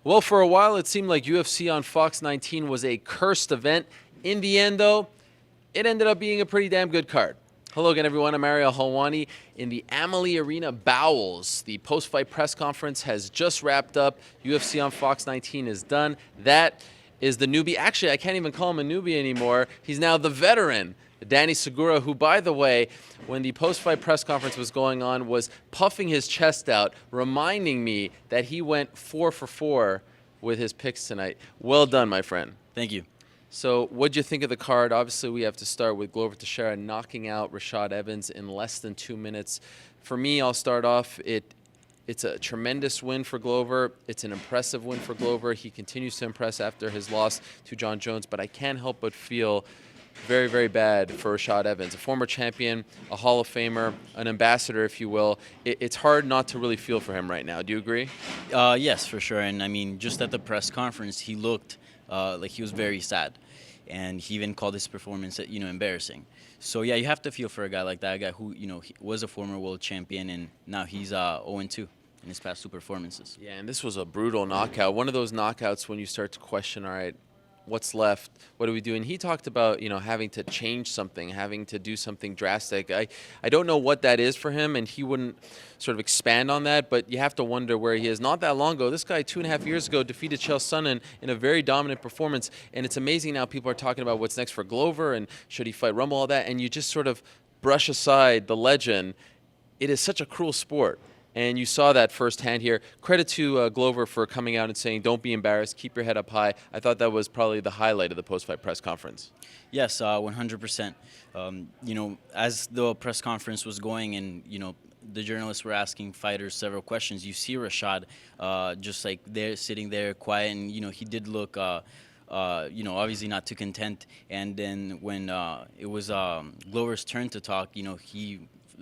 Well, for a while, it seemed like UFC on Fox 19 was a cursed event. In the end, though, it ended up being a pretty damn good card. Hello again, everyone. I'm Ariel Helwani in the Amalie Arena bowels. The post-fight press conference has just wrapped up. UFC on Fox 19 is done. That is the newbie. Actually, I can't even call him a newbie anymore. He's now the veteran, Danny Segura, who, by the way, when the post-fight press conference was going on, was puffing his chest out, reminding me that he went 4 for 4 with his picks tonight. Well done, my friend. Thank you. So what'd you think of the card? Obviously, we have to start with Glover Teixeira knocking out Rashad Evans in less than 2 minutes. For me, I'll start off. It's a tremendous win for Glover. It's an impressive win for Glover. He continues to impress after his loss to John Jones, but I can't help but feel very, very bad for Rashad Evans, a former champion, a Hall of Famer, an ambassador, if you will. It's hard not to really feel for him right now. Do you agree? Yes, for sure. And I mean, just at the press conference, he looked like he was very sad, and he even called his performance, embarrassing. So yeah, you have to feel for a guy like that, a guy who he was a former world champion, and now he's 0-2 in his past two performances. Yeah, and this was a brutal knockout. One of those knockouts when you start to question, all right, what's left? What do we do? And he talked about, having to change something, having to do something drastic. I don't know what that is for him, and he wouldn't sort of expand on that, but you have to wonder where he is. Not that long ago, this guy 2.5 years ago defeated Chael Sonnen in a very dominant performance, and it's amazing now people are talking about what's next for Glover and should he fight Rumble, all that, and you just sort of brush aside the legend. It is such a cruel sport. And you saw that firsthand here. Credit to Glover for coming out and saying, don't be embarrassed, keep your head up high. I thought that was probably the highlight of the post-fight press conference. Yes, 100%. As the press conference was going and, the journalists were asking fighters several questions, you see Rashad just like there, sitting there quiet, and, he did look, obviously not too content. And then when it was Glover's turn to talk,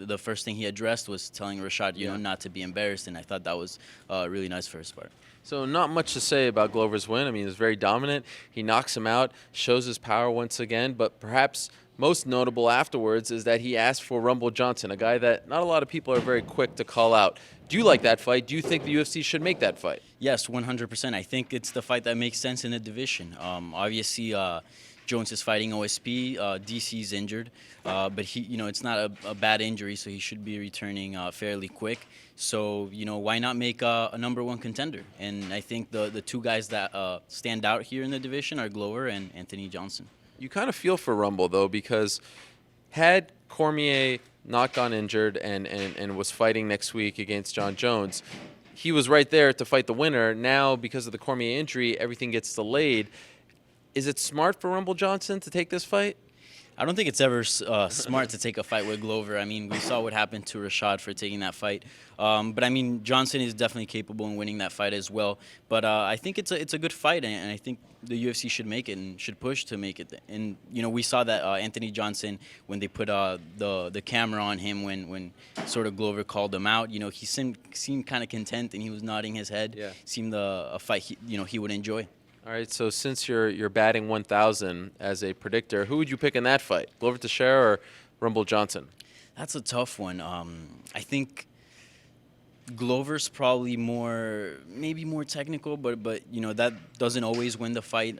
the first thing he addressed was telling Rashad, not to be embarrassed, and I thought that was really nice for his part. So not much to say about Glover's win. I mean, he was very dominant. He knocks him out, shows his power once again, but perhaps most notable afterwards is that he asked for Rumble Johnson, a guy that not a lot of people are very quick to call out. Do you like that fight? Do you think the UFC should make that fight? Yes, 100%. I think it's the fight that makes sense in the division. Obviously, Jones is fighting OSP. DC's injured, but he, it's not a bad injury, so he should be returning fairly quick. So, why not make a number one contender? And I think the two guys that stand out here in the division are Glover and Anthony Johnson. You kind of feel for Rumble, though, because had Cormier not gone injured and was fighting next week against John Jones, he was right there to fight the winner. Now, because of the Cormier injury, everything gets delayed. Is it smart for Rumble Johnson to take this fight? I don't think it's ever smart to take a fight with Glover. I mean, we saw what happened to Rashad for taking that fight. But, I mean, Johnson is definitely capable in winning that fight as well. But I think it's a good fight, and I think the UFC should make it and should push to make it. And, we saw that Anthony Johnson, when they put the camera on him when sort of Glover called him out, he seemed kind of content, and he was nodding his head. Yeah. Seemed a fight he would enjoy. All right, so since you're batting 1,000 as a predictor, who would you pick in that fight? Glover Teixeira or Rumble Johnson? That's a tough one. I think Glover's probably maybe more technical, but that doesn't always win the fight.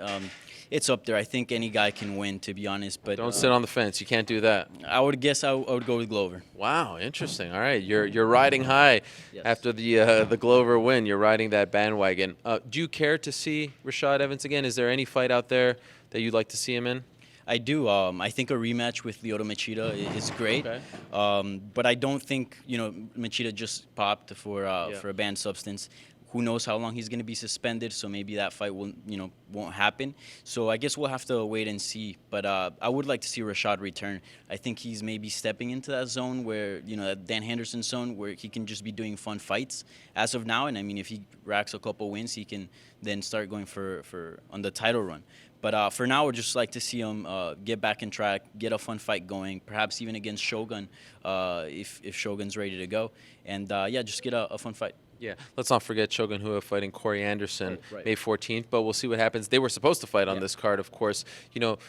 It's up there. I think any guy can win, to be honest. But don't sit on the fence. You can't do that. I would guess I would go with Glover. Wow, interesting. All right, you're riding high. Yes. After the Glover win. You're riding that bandwagon. Do you care to see Rashad Evans again? Is there any fight out there that you'd like to see him in? I do. I think a rematch with Lyoto Machida is great. Okay. But I don't think Machida just popped for a banned substance. Who knows how long he's going to be suspended? So maybe that fight won't happen. So I guess we'll have to wait and see. But I would like to see Rashad return. I think he's maybe stepping into that zone where that Dan Henderson zone where he can just be doing fun fights as of now. And I mean, if he racks a couple wins, he can then start going for on the title run. But for now, I would just like to see him get back in track, get a fun fight going, perhaps even against Shogun if Shogun's ready to go. And, just get a fun fight. Yeah, let's not forget Shogun Rua fighting Corey Anderson right. May 14th, but we'll see what happens. They were supposed to fight on this card, of course.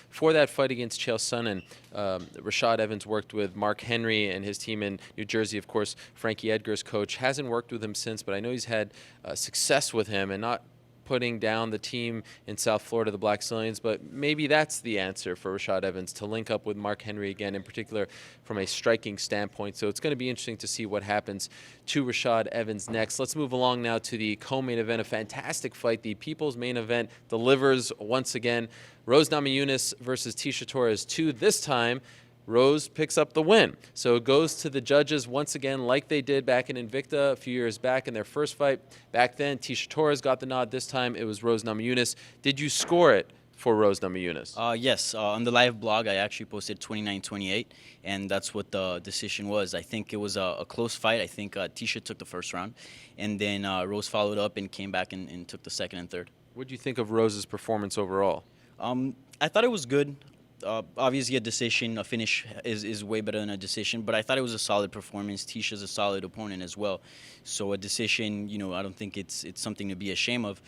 For that fight against Chael Sonnen, Rashad Evans worked with Mark Henry and his team in New Jersey. Of course, Frankie Edgar's coach hasn't worked with him since, but I know he's had success with him and not putting down the team in South Florida, the Black Stallions, but maybe that's the answer for Rashad Evans, to link up with Mark Henry again, in particular from a striking standpoint. So it's going to be interesting to see what happens to Rashad Evans next. Let's move along now to the co-main event, a fantastic fight. The People's Main Event delivers once again. Rose Namajunas versus Tecia Torres 2. This time, Rose picks up the win. So it goes to the judges once again, like they did back in Invicta a few years back in their first fight. Back then, Tecia Torres got the nod. This time, it was Rose Namajunas. Did you score it for Rose Namajunas? Yes. On the live blog, I actually posted 29-28, and that's what the decision was. I think it was a close fight. I think Tecia took the first round, and then Rose followed up and came back and took the second and third. What do you think of Rose's performance overall? I thought it was good. Obviously, a decision, a finish is way better than a decision, but I thought it was a solid performance. Ticia's a solid opponent as well. So a decision, I don't think it's something to be ashamed of.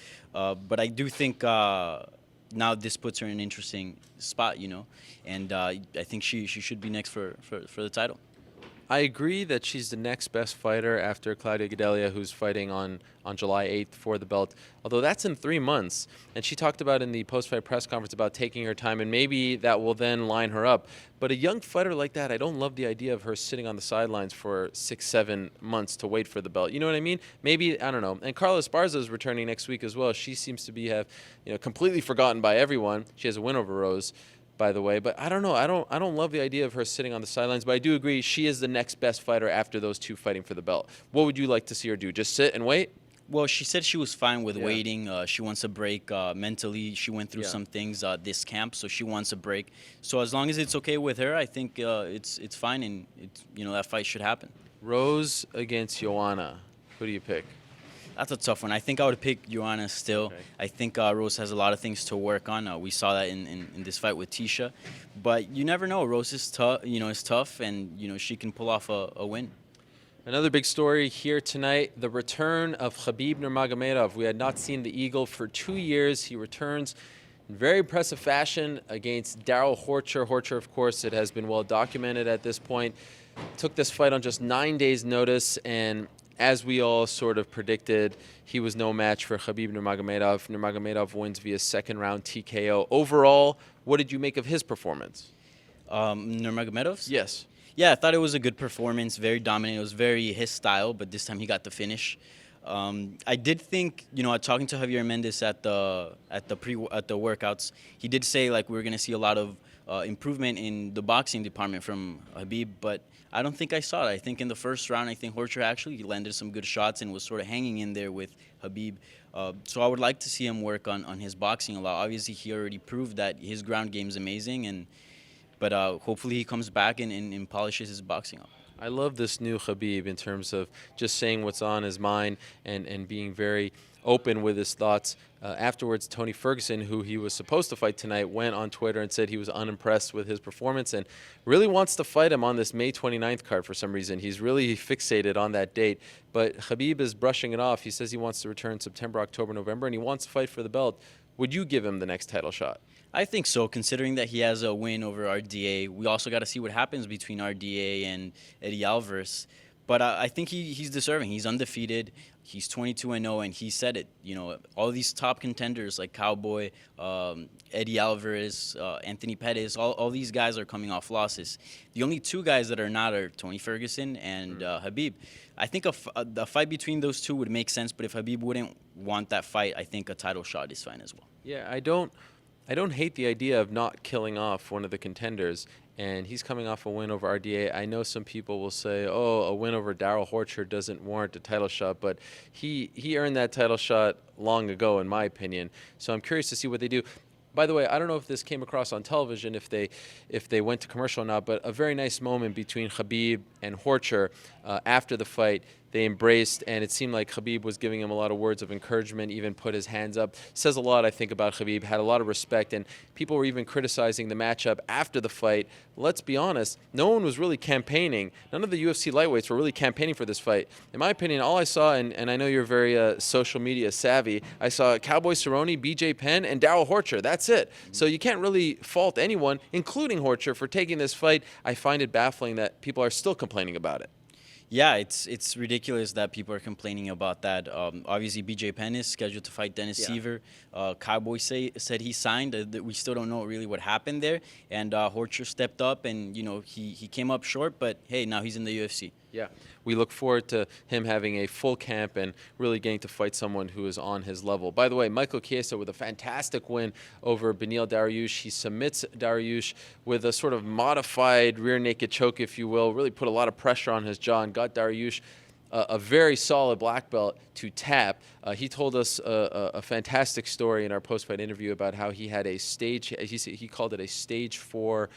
But I do think now this puts her in an interesting spot, and I think she should be next for the title. I agree that she's the next best fighter after Claudia Gadelha, who's fighting on July 8th for the belt, although that's in 3 months. And she talked about in the post-fight press conference about taking her time, and maybe that will then line her up. But a young fighter like that, I don't love the idea of her sitting on the sidelines for 6-7 months to wait for the belt. You know what I mean? Maybe, I don't know. And Carla Esparza is returning next week as well. She seems to have completely forgotten by everyone. She has a win over Rose, by the way, but I don't know. I don't love the idea of her sitting on the sidelines, but I do agree she is the next best fighter after those two fighting for the belt. What would you like to see her do? Just sit and wait? Well, she said she was fine with waiting. She wants a break mentally. She went through some things this camp, so she wants a break. So as long as it's okay with her, I think it's fine, and that fight should happen. Rose against Joanna. Who do you pick? That's a tough one. I think I would pick Joanna still. Okay. I think Rose has a lot of things to work on. We saw that in this fight with Tecia. But you never know. Rose is tough, is tough, and she can pull off a win. Another big story here tonight, the return of Khabib Nurmagomedov. We had not seen the Eagle for 2 years. He returns in very impressive fashion against Darrell Horcher. Horcher, of course, it has been well documented at this point. Took this fight on just 9 days' notice, and as we all sort of predicted, he was no match for Khabib Nurmagomedov. Nurmagomedov wins via second-round TKO. Overall, what did you make of his performance? Nurmagomedov's? Yes. Yeah, I thought it was a good performance, very dominant. It was very his style, but this time he got the finish. I did think, talking to Javier Mendez at the workouts, he did say we were going to see a lot of improvement in the boxing department from Khabib, but I don't think I saw it. I think in the first round, I think Horcher actually landed some good shots and was sort of hanging in there with Khabib. So I would like to see him work on his boxing a lot. Obviously, he already proved that his ground game is amazing, but hopefully he comes back and polishes his boxing up. I love this new Khabib in terms of just saying what's on his mind and being very open with his thoughts. Afterwards, Tony Ferguson, who he was supposed to fight tonight, went on Twitter and said he was unimpressed with his performance and really wants to fight him on this May 29th card for some reason. He's really fixated on that date. But Khabib is brushing it off. He says he wants to return September, October, November, and he wants to fight for the belt. Would you give him the next title shot? I think so, considering that he has a win over RDA. We also got to see what happens between RDA and Eddie Alvarez. But I think he's deserving. He's undefeated. He's 22-0, and he said it. All these top contenders like Cowboy, Eddie Alvarez, Anthony Pettis, all these guys are coming off losses. The only two guys that are not are Tony Ferguson and Khabib. I think a fight between those two would make sense, but if Khabib wouldn't want that fight, I think a title shot is fine as well. Yeah, I don't hate the idea of not killing off one of the contenders, and he's coming off a win over RDA. I know some people will say, oh, a win over Darrell Horcher doesn't warrant a title shot, but he earned that title shot long ago, in my opinion. So I'm curious to see what they do. By the way, I don't know if this came across on television, if they went to commercial or not, but a very nice moment between Khabib and Horcher after the fight. They embraced, and it seemed like Khabib was giving him a lot of words of encouragement, even put his hands up. Says a lot, I think, about Khabib, had a lot of respect, and people were even criticizing the matchup after the fight. Let's be honest, no one was really campaigning. None of the UFC lightweights were really campaigning for this fight. In my opinion, all I saw, and I know you're very social media savvy, I saw Cowboy Cerrone, BJ Penn, and Darrell Horcher. That's it. So you can't really fault anyone, including Horcher, for taking this fight. I find it baffling that people are still complaining about it. Yeah, it's ridiculous that people are complaining about that. Obviously, BJ Penn is scheduled to fight Dennis Seaver. Cowboy said he signed. That we still don't know really what happened there. And Horcher stepped up, and he came up short. But hey, now he's in the UFC. Yeah, we look forward to him having a full camp and really getting to fight someone who is on his level. By the way, Michael Chiesa with a fantastic win over Beneil Dariush. He submits Dariush with a sort of modified rear naked choke, if you will. Really put a lot of pressure on his jaw and got Dariush a very solid black belt to tap. He told us a fantastic story in our post-fight interview about how he had a stage, he called it a stage 4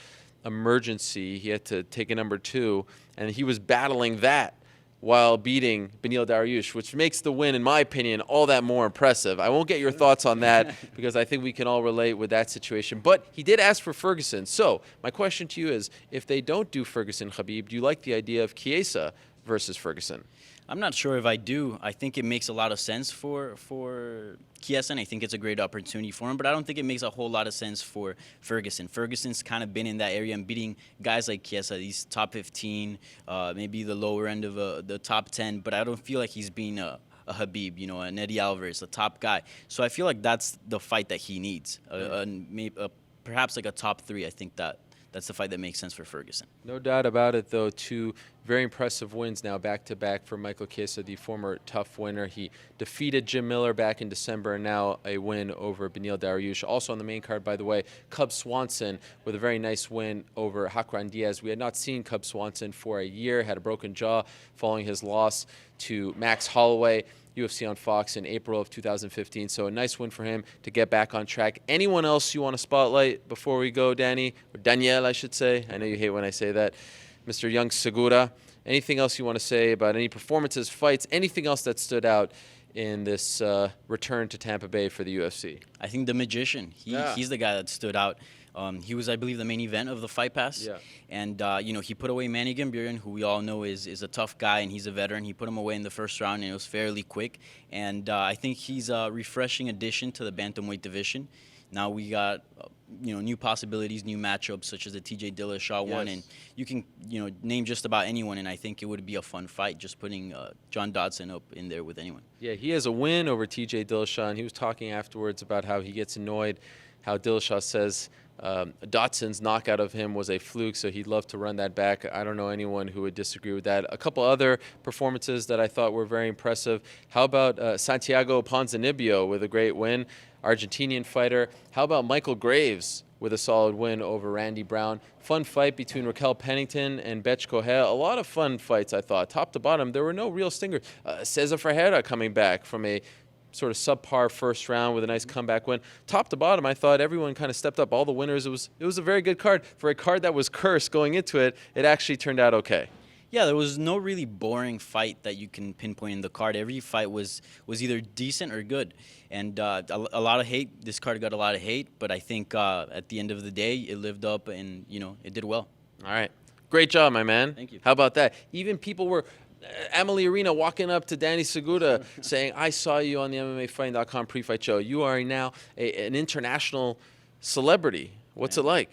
emergency. He had to take a number 2, and he was battling that while beating Beneil Dariush, which makes the win, in my opinion, all that more impressive. I won't get your thoughts on that because I think we can all relate with that situation. But he did ask for Ferguson. So my question to you is, if they don't do Ferguson-Khabib, do you like the idea of Chiesa versus Ferguson? I'm not sure if I do. I think it makes a lot of sense for Chiesa, and I think it's a great opportunity for him, but I don't think it makes a whole lot of sense for Ferguson. Ferguson's kind of been in that area and beating guys like Chiesa, these top 15, maybe the lower end of the top 10, but I don't feel like he's being a Khabib, an Eddie Alvarez, a top guy. So I feel like that's the fight that he needs, perhaps like a top 3. I think that's the fight that makes sense for Ferguson. No doubt about it, though. 2 very impressive wins now back-to-back for Michael Chiesa, the former TUF winner. He defeated Jim Miller back in December, and now a win over Beneil Dariush. Also on the main card, by the way, Cub Swanson with a very nice win over Hakran Diaz. We had not seen Cub Swanson for a year, had a broken jaw following his loss to Max Holloway, UFC on Fox in April of 2015. So a nice win for him to get back on track. Anyone else you want to spotlight before we go, Danny? Or Danielle, I should say. I know you hate when I say that. Mr. Young Segura. Anything else you want to say about any performances, fights, anything else that stood out in this return to Tampa Bay for the UFC? I think the Magician. He's the guy that stood out. He was, I believe, the main event of the Fight Pass. Yeah. And, he put away Manny Gambierian, who we all know is a tough guy, and he's a veteran. He put him away in the first round, and it was fairly quick. And I think he's a refreshing addition to the bantamweight division. Now we got, new possibilities, new matchups, such as the TJ Dillashaw one. And you can, name just about anyone, and I think it would be a fun fight just putting John Dodson up in there with anyone. Yeah, he has a win over TJ Dillashaw, and he was talking afterwards about how he gets annoyed, how Dillashaw says Dotson's knockout of him was a fluke, so he'd love to run that back. I don't know anyone who would disagree with that. A couple other performances that I thought were very impressive. How about Santiago Ponzinibbio with a great win, Argentinian fighter? How about Michael Graves with a solid win over Randy Brown? Fun fight between Raquel Pennington and Betch Kohel. A lot of fun fights, I thought. Top to bottom, there were no real stingers. Cesar Ferreira coming back from a sort of subpar first round with a nice comeback win. Top to bottom, I thought everyone kind of stepped up. All the winners. It was a very good card. For a card that was cursed going into it, it actually turned out okay. Yeah, there was no really boring fight that you can pinpoint in the card. Every fight was either decent or good. And a lot of hate. This card got a lot of hate, but I think at the end of the day, it lived up and, it did well. All right. Great job, my man. Thank you. How about that? Even people were... Emily Arena walking up to Danny Segura saying, I saw you on the MMAfighting.com pre-fight show. You are now an international celebrity. What's it like?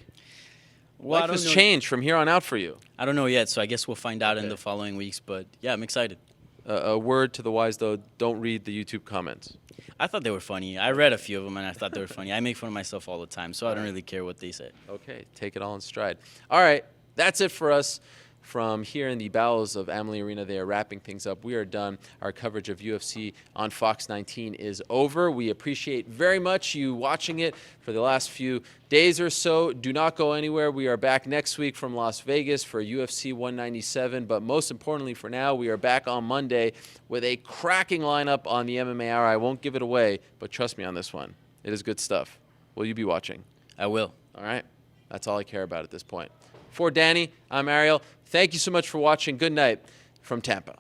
Well, Life has changed from here on out for you. I don't know yet, so I guess we'll find out in the following weeks. But, yeah, I'm excited. A word to the wise, though, don't read the YouTube comments. I thought they were funny. I read a few of them, and I thought they were funny. I make fun of myself all the time, so I don't really care what they say. Okay, take it all in stride. All right, that's it for us. From here in the bowels of Amalie Arena, they are wrapping things up. We are done. Our coverage of UFC on Fox 19 is over. We appreciate very much you watching it for the last few days or so. Do not go anywhere. We are back next week from Las Vegas for UFC 197. But most importantly for now, we are back on Monday with a cracking lineup on the MMA Hour. I won't give it away, but trust me on this one. It is good stuff. Will you be watching? I will. All right. That's all I care about at this point. For Danny, I'm Ariel. Thank you so much for watching. Good night from Tampa.